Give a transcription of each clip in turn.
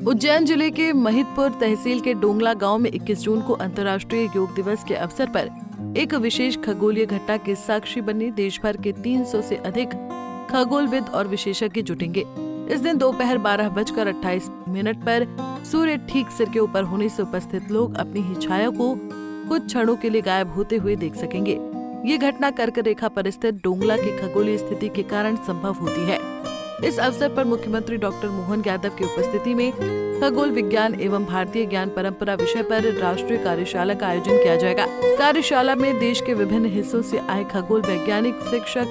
उज्जैन जिले के महिदपुर तहसील के डोंगला गांव में 21 जून को अंतर्राष्ट्रीय योग दिवस के अवसर पर एक विशेष खगोलीय घटना के साक्षी बनने देश भर के 300 से अधिक खगोलविद और विशेषज्ञ जुटेंगे। इस दिन दोपहर 12:28 पर सूर्य ठीक सिर के ऊपर होने से उपस्थित लोग अपनी ही छाया को कुछ क्षणों के लिए गायब होते हुए देख सकेंगे। ये घटना कर्क रेखा पर स्थित डोंगला की खगोलीय स्थिति के कारण संभव होती है। इस अवसर पर मुख्यमंत्री डॉक्टर मोहन यादव की उपस्थिति में खगोल विज्ञान एवं भारतीय ज्ञान परंपरा विषय पर राष्ट्रीय कार्यशाला का आयोजन किया जाएगा। कार्यशाला में देश के विभिन्न हिस्सों से आए खगोल वैज्ञानिक, शिक्षक,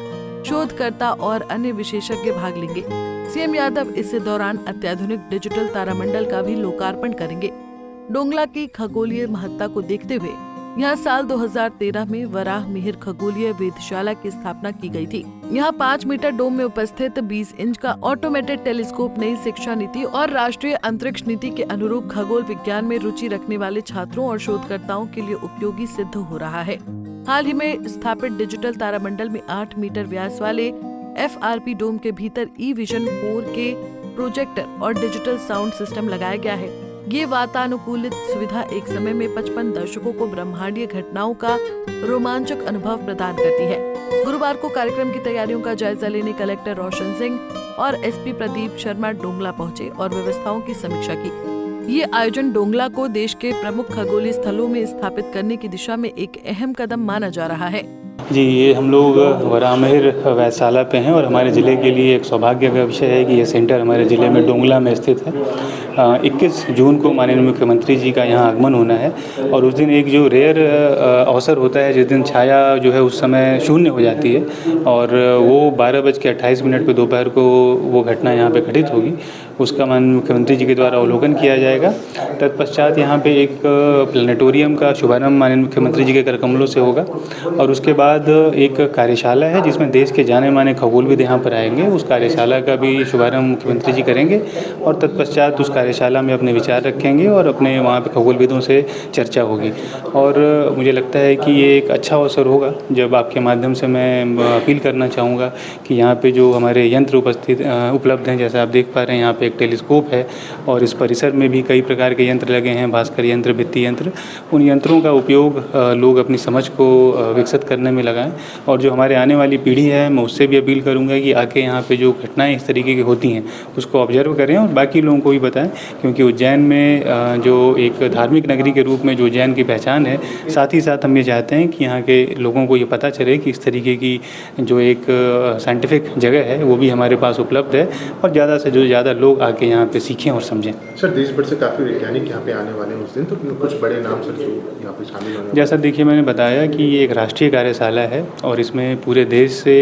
शोधकर्ता और अन्य विशेषज्ञ भाग लेंगे। सीएम यादव इस दौरान अत्याधुनिक डिजिटल तारामंडल का भी लोकार्पण करेंगे। डोंगला की खगोलीय महत्ता को देखते हुए यहाँ साल 2013 में वराह मिहिर खगोलीय वेधशाला की स्थापना की गई थी। यहाँ 5 मीटर डोम में उपस्थित 20 इंच का ऑटोमेटेड टेलीस्कोप नई शिक्षा नीति और राष्ट्रीय अंतरिक्ष नीति के अनुरूप खगोल विज्ञान में रुचि रखने वाले छात्रों और शोधकर्ताओं के लिए उपयोगी सिद्ध हो रहा है। हाल ही में स्थापित डिजिटल तारामंडल में 8 मीटर व्यास वाले FRP डोम के भीतर ई-विजन 4K प्रोजेक्टर और डिजिटल साउंड सिस्टम लगाया गया है। ये वातानुकूलित सुविधा एक समय में 55 दर्शकों को ब्रह्मांडीय घटनाओं का रोमांचक अनुभव प्रदान करती है। गुरुवार को कार्यक्रम की तैयारियों का जायजा लेने कलेक्टर रोशन सिंह और SP प्रदीप शर्मा डोंगला पहुंचे और व्यवस्थाओं की समीक्षा की। ये आयोजन डोंगला को देश के प्रमुख खगोलीय स्थलों में स्थापित करने की दिशा में एक अहम कदम माना जा रहा है। जी, ये हम लोग वराह मिहिर वेधशाला पे हैं और हमारे ज़िले के लिए एक सौभाग्य का विषय है कि ये सेंटर हमारे ज़िले में डोंगला में स्थित है। 21 जून को माननीय मुख्यमंत्री जी का यहाँ आगमन होना है और उस दिन एक जो रेयर अवसर होता है जिस दिन छाया जो है उस समय शून्य हो जाती है और वो 12:28 पे दोपहर को वो घटना यहाँ पे घटित होगी। उसका माननीय मुख्यमंत्री जी के द्वारा अवलोकन किया जाएगा। तत्पश्चात यहाँ पे एक प्लानिटोरियम का शुभारंभ माननीय मुख्यमंत्री जी के कर कमलों से होगा और उसके बाद एक कार्यशाला है जिसमें देश के जाने माने खगोलविद यहाँ पर आएंगे। उस कार्यशाला का भी शुभारंभ मुख्यमंत्री जी करेंगे और तत्पश्चात उस कार्यशाला में अपने विचार रखेंगे और अपने वहाँ पे खगोलविदों से चर्चा होगी। और मुझे लगता है कि ये एक अच्छा अवसर होगा जब आपके माध्यम से मैं अपील करना चाहूँगा कि यहाँ पे जो हमारे यंत्र उपलब्ध हैं, जैसे आप देख पा रहे हैं यहाँ पे एक टेलीस्कोप है और इस परिसर में भी कई प्रकार के यंत्र लगे हैं, भास्कर यंत्र, भित्ति यंत्र। उन यंत्रों का उपयोग लोग अपनी समझ को विकसित करने में लगाएं और जो हमारे आने वाली पीढ़ी है मैं उससे भी अपील करूंगा कि आके यहाँ पे जो घटनाएं इस तरीके की होती हैं उसको ऑब्जर्व करें और बाकी लोगों को भी बताएं, क्योंकि उज्जैन में जो एक धार्मिक नगरी के रूप में जो उज्जैन की पहचान है, साथ ही साथ हम ये चाहते हैं कि यहाँ के लोगों को ये पता चले कि इस तरीके की जो एक साइंटिफिक जगह है वो भी हमारे पास उपलब्ध है और ज़्यादा से जो ज़्यादा लोग आके यहाँ पे सीखें और समझें। सर, देश भर से काफ़ी वैज्ञानिक यहाँ पे आने वाले हैं उस दिन, तो कुछ बड़े नाम सर जो यहाँ पे शामिल होने। जैसा देखिए मैंने बताया कि ये एक राष्ट्रीय कार्यशाला है और इसमें पूरे देश से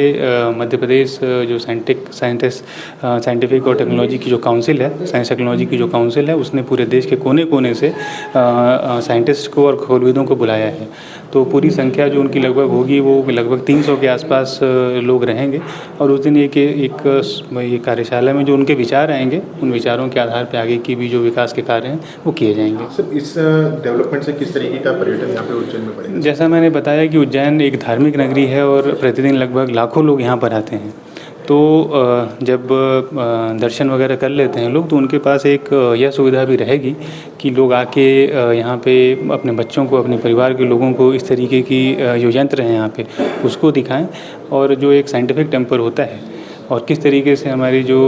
मध्य प्रदेश जो साइंटिफिक और टेक्नोलॉजी की जो काउंसिल है, साइंस टेक्नोलॉजी की जो काउंसिल है, उसने पूरे देश के कोने कोने से साइंटिस्ट को और खगोलविदों को बुलाया है। तो पूरी संख्या जो उनकी लगभग होगी वो लगभग 300 के आसपास लोग रहेंगे और उस दिन ये कार्यशाला में जो उनके विचार आएंगे उन विचारों के आधार पर आगे की भी जो विकास के कार्य हैं वो किए जाएंगे। सर, इस डेवलपमेंट से किस तरीके का पर्यटन यहाँ पे उज्जैन में बढ़ेगा? जैसा मैंने बताया कि उज्जैन एक धार्मिक नगरी है और प्रतिदिन लगभग लाखों लोग यहाँ पर आते हैं। तो जब दर्शन वगैरह कर लेते हैं लोग तो उनके पास एक यह सुविधा भी रहेगी कि लोग आके यहाँ पे अपने बच्चों को, अपने परिवार के लोगों को इस तरीके की जो यंत्र हैं यहाँ पे उसको दिखाएं और जो एक साइंटिफिक टेम्पर होता है और किस तरीके से हमारी जो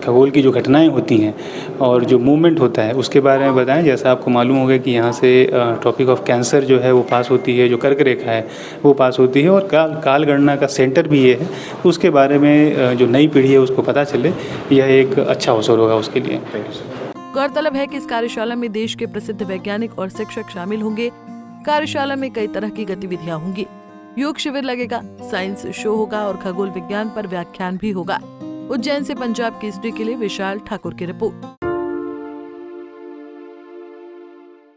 खगोल की जो घटनाएं होती हैं और जो मूवमेंट होता है उसके बारे में बताएं। जैसा आपको मालूम होगा कि यहाँ से ट्रॉपिक ऑफ कैंसर जो है वो पास होती है, जो कर्क रेखा है वो पास होती है और काल गणना का सेंटर भी ये है। तो उसके बारे में जो नई पीढ़ी है उसको पता चले, यह एक अच्छा अवसर होगा उसके लिए। Thank you sir. गौरतलब है कि इस कार्यशाला में देश के प्रसिद्ध वैज्ञानिक और शिक्षक शामिल होंगे। कार्यशाला में कई तरह की गतिविधियां होंगी। योग शिविर लगेगा, साइंस शो होगा और खगोल विज्ञान पर व्याख्यान भी होगा। उज्जैन से पंजाब केसरी के लिए विशाल ठाकुर की रिपोर्ट।